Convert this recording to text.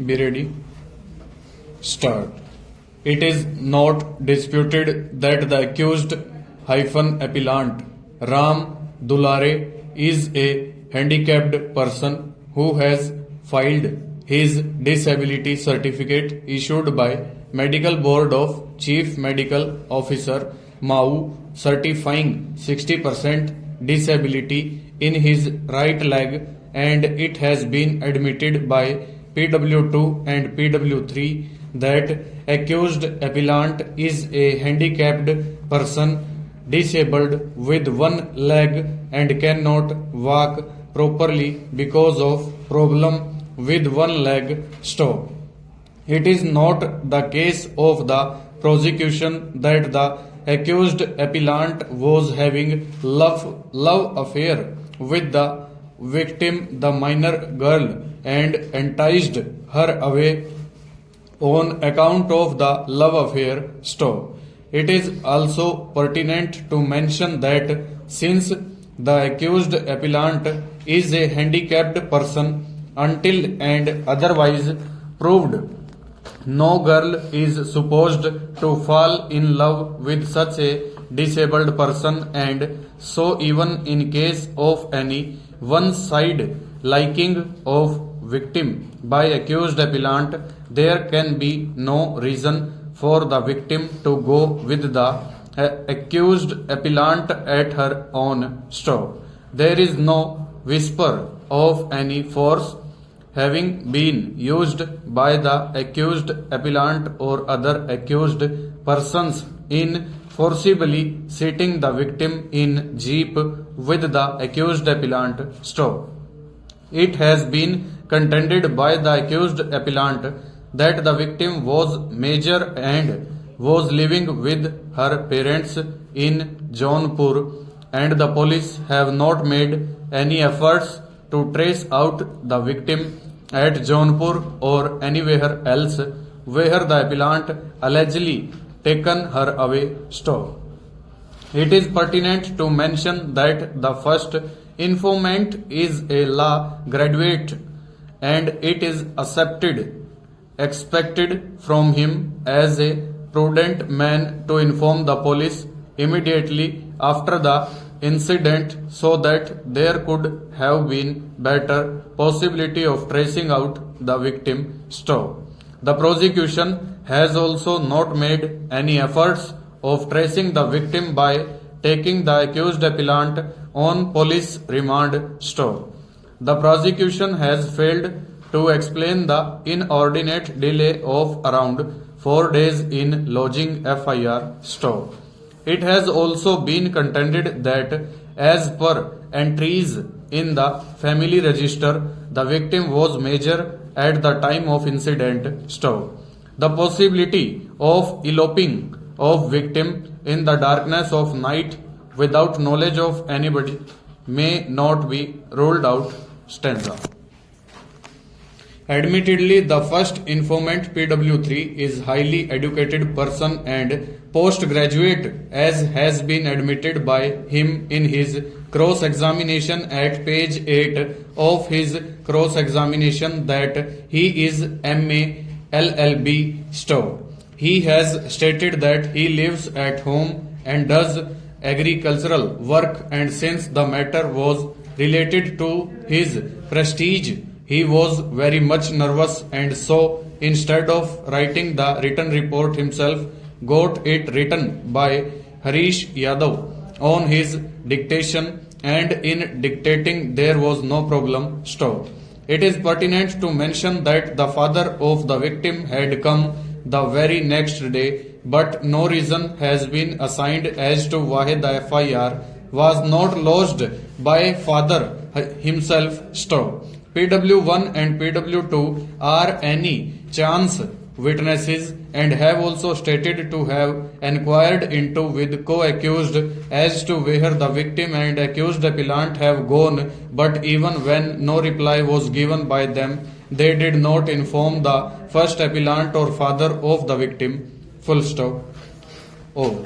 Be ready. Start. It is not disputed that the accused appellant Ram Dulare is a handicapped person who has filed his disability certificate issued by Medical Board of Chief Medical Officer MAU certifying 60% disability in his right leg, and it has been admitted by PW2 and PW3 that accused appellant is a handicapped person disabled with one leg and cannot walk properly because of problem with one leg. Stop. It is not the case of the prosecution that the accused appellant was having love affair with the victim, the minor girl, and enticed her away on account of the love affair. Stop. It is also pertinent to mention that since the accused appellant is a handicapped person, until and otherwise proved, no girl is supposed to fall in love with such a disabled person, and so even in case of any one side liking of victim by accused appellant, there can be no reason for the victim to go with the accused appellant at her own stop. There is no whisper of any force having been used by the accused appellant or other accused persons in forcibly seating the victim in jeep with the accused appellant. Stop. It has been contended by the accused appellant that the victim was major and was living with her parents in Jaunpur, and the police have not made any efforts to trace out the victim at Jaunpur or anywhere else where the appellant allegedly taken her away. Stop. It is pertinent to mention that the first informant is a law graduate, and it is expected from him as a prudent man to inform the police immediately after the incident so that there could have been better possibility of tracing out the victim. Stop. The prosecution has also not made any efforts of tracing the victim by taking the accused appellant on police remand. Stop. The prosecution has failed to explain the inordinate delay of around 4 days in lodging FIR. Stop. It has also been contended that as per entries in the family register, the victim was major at the time of incident. Stop. The possibility of eloping of victim in the darkness of night without knowledge of anybody may not be ruled out. Stanza. Admittedly, the first informant PW3 is highly educated person and postgraduate, as has been admitted by him in his cross-examination at page 8 of his cross-examination that he is MA LLB. Stop. He has stated that he lives at home and does agricultural work, and since the matter was related to his prestige, he was very much nervous, and so instead of writing the written report himself, got it written by Harish Yadav on his dictation, and in dictating there was no problem. Stop. It is pertinent to mention that the father of the victim had come the very next day, but no reason has been assigned as to why the FIR was not lodged by father himself. Stop. PW1 and PW2 are any chance witnesses and have also stated to have inquired into with co-accused as to where the victim and accused appellant have gone, but even when no reply was given by them, they did not inform the first appellant or father of the victim. Full stop. Over.